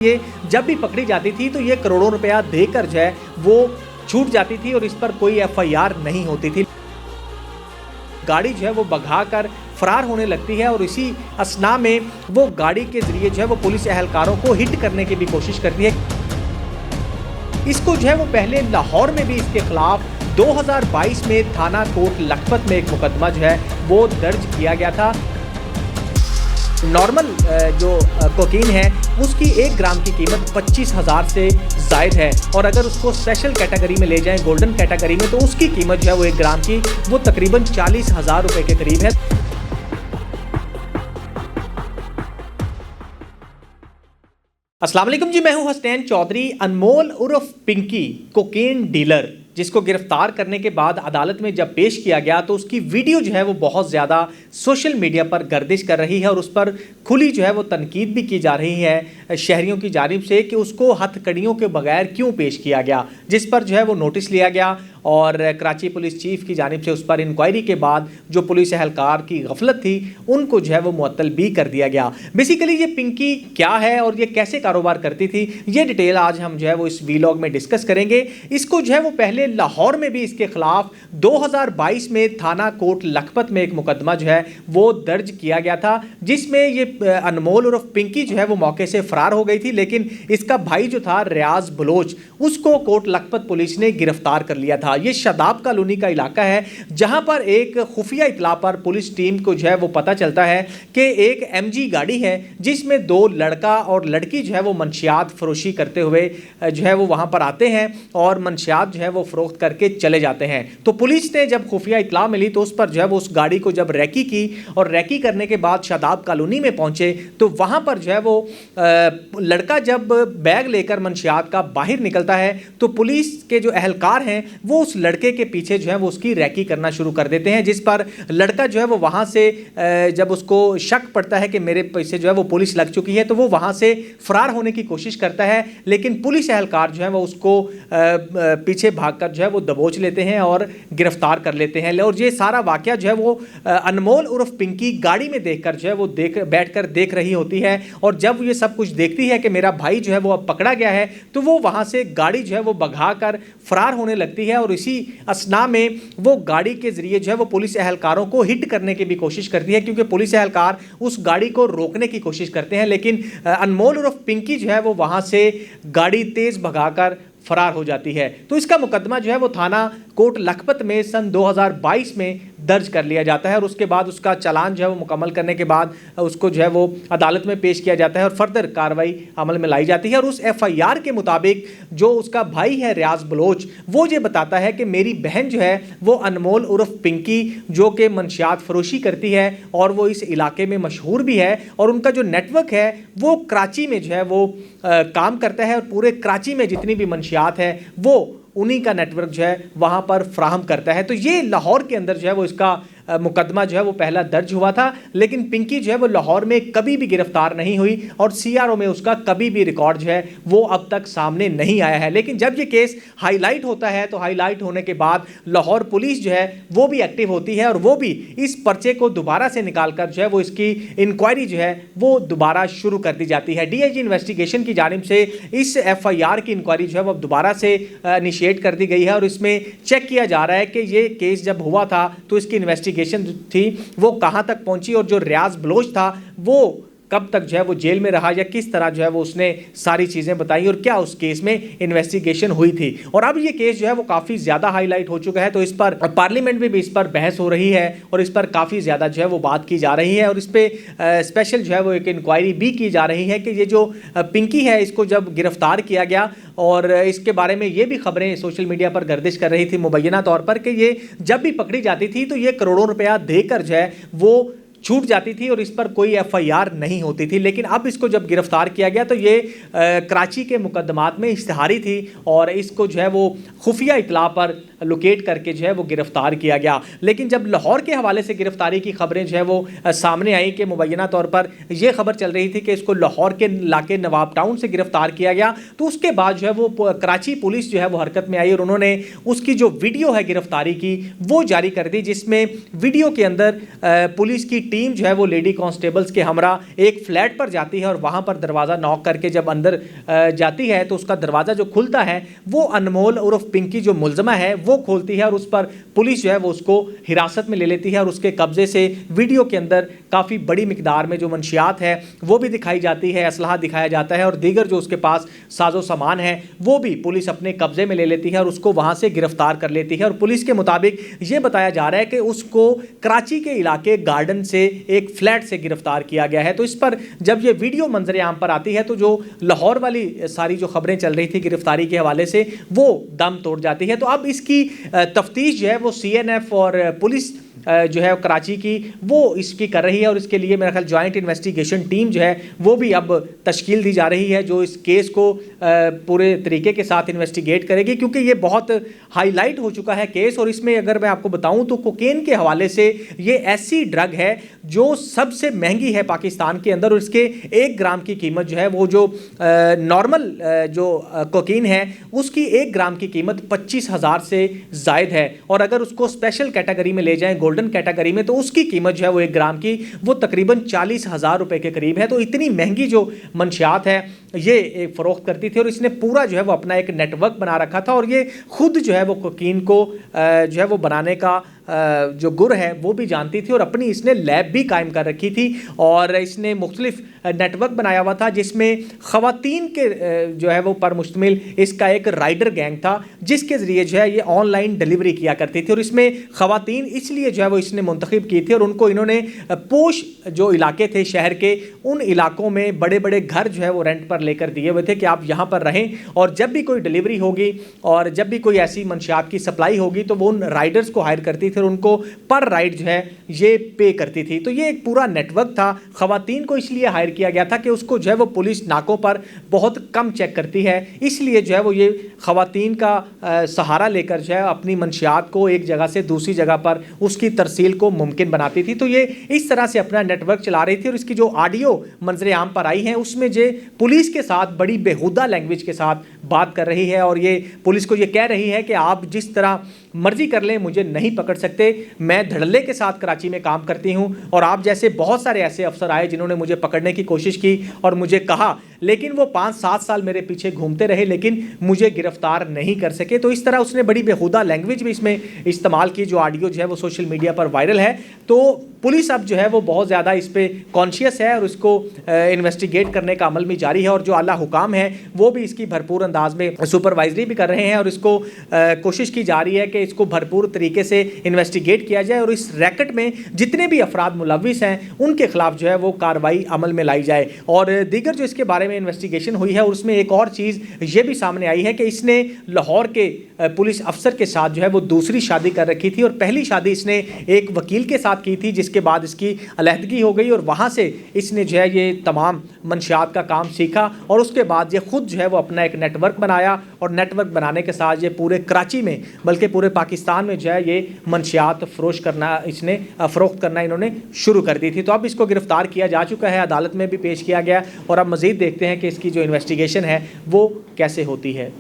ये जब भी पकड़ी जाती थी तो ये करोड़ों रुपया देकर जो है वो छूट जाती थी और इस पर कोई एफआईआर नहीं होती थी। गाड़ी जो है वो भगाकर फरार होने लगती है और इसी असना में वो गाड़ी के जरिए जो है वो पुलिस एहलकारों को हिट करने की भी कोशिश करती है। इसको जो है वो पहले लाहौर में भी इसके खिलाफ 2022 में थाना कोट लखपत में एक मुकदमा जो है वो दर्ज किया गया था। नॉर्मल जो कोकीन है उसकी 1 ग्राम की कीमत 25,000 से ज़ायद है और अगर उसको स्पेशल कैटेगरी में ले जाएं, गोल्डन कैटेगरी में, तो उसकी कीमत जो है वो 1 ग्राम की वो तकरीबन 40,000 रुपये के करीब है। अस्सलाम वालेकुम जी, मैं हूं हसनैन चौधरी। अनमोल उर्फ पिंकी कोकेन डीलर जिसको गिरफ्तार करने के बाद अदालत में जब पेश किया गया तो उसकी वीडियो जो है वो बहुत ज़्यादा सोशल मीडिया पर गर्दिश कर रही है और उस पर खुली जो है वो तनकीद भी की जा रही है शहरियों की जानिब से कि उसको हथकड़ियों के बगैर क्यों पेश किया गया, जिस पर जो है वो नोटिस लिया गया और कराची पुलिस चीफ की जानिब से उस पर इंक्वायरी के बाद जो पुलिस एहलकार की गफलत थी उनको जो है वो मुअत्तल भी कर दिया गया। बेसिकली ये पिंकी क्या है और ये कैसे कारोबार करती थी, ये डिटेल आज हम जो है वो इस वीलॉग में डिस्कस करेंगे। इसको जो है वो पहले लाहौर में भी इसके खिलाफ 2022 में थाना कोट लखपत में एक मुकदमा जो है वो दर्ज किया गया था, जिसमें ये अनमोल उर्फ पिंकी जो है वो मौके से फरार हो गई थी, लेकिन इसका भाई जो था रियाज बलोच उसको कोट लखपत पुलिस ने गिरफ्तार कर लिया था। ये शादाब कॉलोनी का इलाका है जहां पर एक खुफिया इतला पर पुलिस टीम को जो है वो पता चलता है कि एक एमजी गाड़ी है जिसमें 2 लड़का और लड़की जो है वो मंशियात फरोशी करते हुए जो है वो वहां पर आते हैं और मंशियात जो है वो फरोख्त करके चले जाते हैं। तो पुलिस ने जब खुफिया इतला मिली तो उस पर जो है वो उस गाड़ी को जब रैकी की और रैकी करने के बाद शादाब कॉलोनी में पहुंचे तो वहां पर जो है वो लड़का जब बैग लेकर मंशियात का बाहर निकलता है तो पुलिस के जो एहलकार हैं वो उस लड़के के पीछे जो है वो उसकी रैकी करना शुरू कर देते हैं, जिस पर लड़का जो है वो वहां से जब उसको शक पड़ता है कि मेरे पीछे जो है वो पुलिस लग चुकी है तो वो वहां से फरार होने की कोशिश करता है, लेकिन पुलिस एहलकार जो है वो उसको पीछे भागकर जो है वो दबोच लेते हैं और गिरफ्तार कर लेते हैं। और ये सारा वाकया जो है वो अनमोल उर्फ पिंकी गाड़ी में देखकर जो है वो बैठकर देख रही होती है और जब ये सब कुछ देखती है कि मेरा भाई जो है वो अब पकड़ा गया है तो वो वहां से गाड़ी जो है वो भगाकर फरार होने लगती है और इसी असना में वो गाड़ी के जरिए जो है वो पुलिस एहलकारों को हिट करने की भी कोशिश करती है, क्योंकि पुलिस एहलकार उस गाड़ी को रोकने की कोशिश करते हैं, लेकिन अनमोल उर्फ पिंकी जो है वो वहां से गाड़ी तेज भगाकर फरार हो जाती है। तो इसका मुकदमा जो है वो थाना कोट लखपत में सन 2022 में दर्ज कर लिया जाता है और उसके बाद उसका चालान जो है वो मुकम्मल करने के बाद उसको जो है वो अदालत में पेश किया जाता है और फर्दर कार्रवाई अमल में लाई जाती है। और उस एफआईआर के मुताबिक जो उसका भाई है रियाज बलोच वो ये बताता है कि मेरी बहन जो है वो अनमोल उर्फ पिंकी जो कि मंशियात फरोशी करती है और वो इस इलाके में मशहूर भी है और उनका जो नेटवर्क है वो कराची में जो है वो काम करता है और पूरे कराची में जितनी भी मंशियात है वो उन्हीं का नेटवर्क जो है वहाँ पर फ्राहम करता है। तो ये लाहौर के अंदर जो है वो इसका मुकदमा जो है वो पहला दर्ज हुआ था, लेकिन पिंकी जो है वो लाहौर में कभी भी गिरफ्तार नहीं हुई और सीआरओ में उसका कभी भी रिकॉर्ड जो है वो अब तक सामने नहीं आया है। लेकिन जब ये केस हाईलाइट होता है तो हाईलाइट होने के बाद लाहौर पुलिस जो है वो भी एक्टिव होती है और वो भी इस पर्चे को दोबारा से निकाल कर जो है वो इसकी इंक्वायरी जो है वो दोबारा शुरू कर दी जाती है। डीआईजी इन्वेस्टिगेशन की जानिब से इस एफआईआर की इंक्वायरी जो है वो दोबारा से इनिशिएट कर दी गई है और इसमें चेक किया जा रहा है कि ये केस जब हुआ था तो इसकी इन्वेस्टिगेशन थी वो कहां तक पहुंची और जो रियाज बलोच था वो कब तक जो है वो जेल में रहा या किस तरह जो है वो उसने सारी चीज़ें बताई और क्या उस केस में इन्वेस्टिगेशन हुई थी। और अब ये केस जो है वो काफ़ी ज़्यादा हाईलाइट हो चुका है तो इस पर पार्लियामेंट में भी इस पर बहस हो रही है और इस पर काफ़ी ज़्यादा जो है वो बात की जा रही है और इस पर स्पेशल जो है वो एक इंक्वायरी भी की जा रही है कि ये जो पिंकी है इसको जब गिरफ्तार किया गया और इसके बारे में ये भी खबरें सोशल मीडिया पर गर्दिश कर रही थी मुबैना तौर पर कि ये जब भी पकड़ी जाती थी तो ये करोड़ों रुपया देकर जो है वो छूट जाती थी और इस पर कोई एफआईआर नहीं होती थी। लेकिन अब इसको जब गिरफ्तार किया गया तो ये कराची के मुकदमात में इश्तिहारी थी और इसको जो है वो खुफिया इतला पर लोकेट करके जो है वो गिरफ्तार किया गया। लेकिन जब लाहौर के हवाले से गिरफ्तारी की खबरें जो है वो सामने आई कि मुबैना तौर पर यह खबर चल रही थी कि इसको लाहौर के इलाके नवाब टाउन से गिरफ्तार किया गया, तो उसके बाद जो है वो कराची पुलिस जो है वो हरकत में आई और उन्होंने उसकी जो वीडियो है गिरफ्तारी की वो जारी कर दी, जिसमें वीडियो के अंदर पुलिस की टीम जो है वो लेडी कांस्टेबल्स के हमरा एक फ्लैट पर जाती है और वहां पर दरवाज़ा नॉक करके जब अंदर जाती है तो उसका दरवाज़ा जो खुलता है वो अनमोल उर्फ पिंकी जो मुलजमा है वो खोलती है और उस पर पुलिस जो है वो उसको हिरासत में ले लेती है और उसके कब्जे से वीडियो के अंदर काफ़ी बड़ी मिकदार में जो मंशियात है वो भी दिखाई जाती है, असलहा दिखाया जाता है और दीगर जो उसके पास साजो सामान है वो भी पुलिस अपने कब्जे में ले लेती है और उसको वहां से गिरफ्तार कर लेती है। और पुलिस के मुताबिक ये बताया जा रहा है कि उसको कराची के इलाके गार्डन से एक फ्लैट से गिरफ्तार किया गया है। तो इस पर जब ये वीडियो मंजर आम पर आती है तो जो लाहौर वाली सारी जो खबरें चल रही थी गिरफ्तारी के हवाले से वो दम तोड़ जाती है। तो अब इसकी तफ्तीश जो है वो CNF और पुलिस जो है कराची की वो इसकी कर रही है और इसके लिए मेरा ख्याल जॉइंट इन्वेस्टिगेशन टीम जो है वो भी अब तश्कील दी जा रही है जो इस केस को पूरे तरीके के साथ इन्वेस्टिगेट करेगी, क्योंकि ये बहुत हाईलाइट हो चुका है केस। और इसमें अगर मैं आपको बताऊं तो कोकेन के हवाले से ये ऐसी ड्रग है जो सबसे महंगी है पाकिस्तान के अंदर और इसके 1 ग्राम की कीमत जो है वो जो नॉर्मल जो कोकीन है उसकी 1 ग्राम की कीमत 25,000 से ज़ायद है और अगर उसको स्पेशल कैटेगरी में ले जाएं गोल्डन कैटेगरी में तो उसकी कीमत जो है वो 1 ग्राम की वो तकरीबन 40,000 रुपए के करीब है। तो इतनी महंगी जो मंशियात है ये फ़रोख्त करती थी और इसने पूरा जो है वो अपना एक नेटवर्क बना रखा था और ये खुद जो है वो कोकीन को जो है वो बनाने का जो गुर है वो भी जानती थी और अपनी इसने लैब भी कायम कर रखी थी और इसने मुख्तलिफ नेटवर्क बनाया हुआ था जिसमें ख़वातीन के जो है वो पर मुश्तमिल इसका एक राइडर गैंग था जिसके ज़रिए जो है ये ऑनलाइन डिलीवरी किया करती थी और इसमें ख़वातीन इसलिए जो है वो इसने मुंतखब की थी और उनको इन्होंने पोश जो इलाके थे शहर के उन इलाकों में बड़े बड़े घर जो है वो रेंट पर लेकर दिए हुए थे कि आप यहाँ पर रहें और जब भी कोई डिलीवरी होगी और जब भी कोई ऐसी मंशियात की सप्लाई होगी तो वो उन राइडर्स को हायर करती थी और उनको पर राइड जो है ये पे करती थी। तो ये एक पूरा नेटवर्क था। ख़वातीन को इसलिए हायर किया गया था कि उसको जो है वो पुलिस नाकों पर बहुत कम चेक करती है, इसलिए जो है वो ये ख़वातीन का सहारा लेकर जो है अपनी मंशियात को एक जगह से दूसरी जगह पर उसकी तरसील को मुमकिन बनाती थी। तो ये इस तरह से अपना नेटवर्क चला रही थी और इसकी जो ऑडियो मंजर आम पर आई है उसमें जो पुलिस के साथ बड़ी बेहुदा लैंग्वेज के साथ बात कर रही है और ये पुलिस को ये कह रही है कि आप जिस तरह मर्जी कर लें मुझे नहीं पकड़ सकते, मैं धड़ल्ले के साथ कराची में काम करती हूं और आप जैसे बहुत सारे ऐसे अफसर आए जिन्होंने मुझे पकड़ने की कोशिश की और मुझे कहा, लेकिन वो 5-7 साल मेरे पीछे घूमते रहे लेकिन मुझे गिरफ्तार नहीं कर सके। तो इस तरह उसने बड़ी बेहुदा लैंग्वेज भी इसमें इस्तेमाल की जो ऑडियो जो है वो सोशल मीडिया पर वायरल है। तो पुलिस अब जो है वो बहुत ज़्यादा इस पर कॉन्शियस है और इसको इन्वेस्टिगेट करने का अमल भी जारी है और जो आला हुकाम है वो भी इसकी भरपूर अंदाज में सुपरवाइजरी भी कर रहे हैं और इसको कोशिश की जा रही है कि इसको भरपूर तरीके से इन्वेस्टिगेट किया जाए और इस रैकेट में जितने भी अफराद मुलविस हैं उनके खिलाफ जो है वो कार्रवाई अमल में लाई जाए। और दीगर जो इसके बारे में इन्वेस्टिगेशन हुई है उसमें एक और चीज़ ये भी सामने आई है कि इसने लाहौर के पुलिस अफसर के साथ जो है वो दूसरी शादी कर रखी थी और पहली शादी इसने एक वकील के साथ की थी जिसके बाद इसकी अलहदगी हो गई और वहाँ से इसने जो है ये तमाम मंशियात का काम सीखा और उसके बाद ये खुद जो है वो अपना एक नेटवर्क बनाया और नेटवर्क बनाने के साथ ये पूरे कराची में बल्कि पूरे पाकिस्तान में जो है ये मंशियात फ़रोख्त करना इन्होंने शुरू कर दी थी। तो अब इसको गिरफ्तार किया जा चुका है, अदालत में भी पेश किया गया और अब मज़ीद देखते हैं कि इसकी जो इन्वेस्टिगेशन है वो कैसे होती है।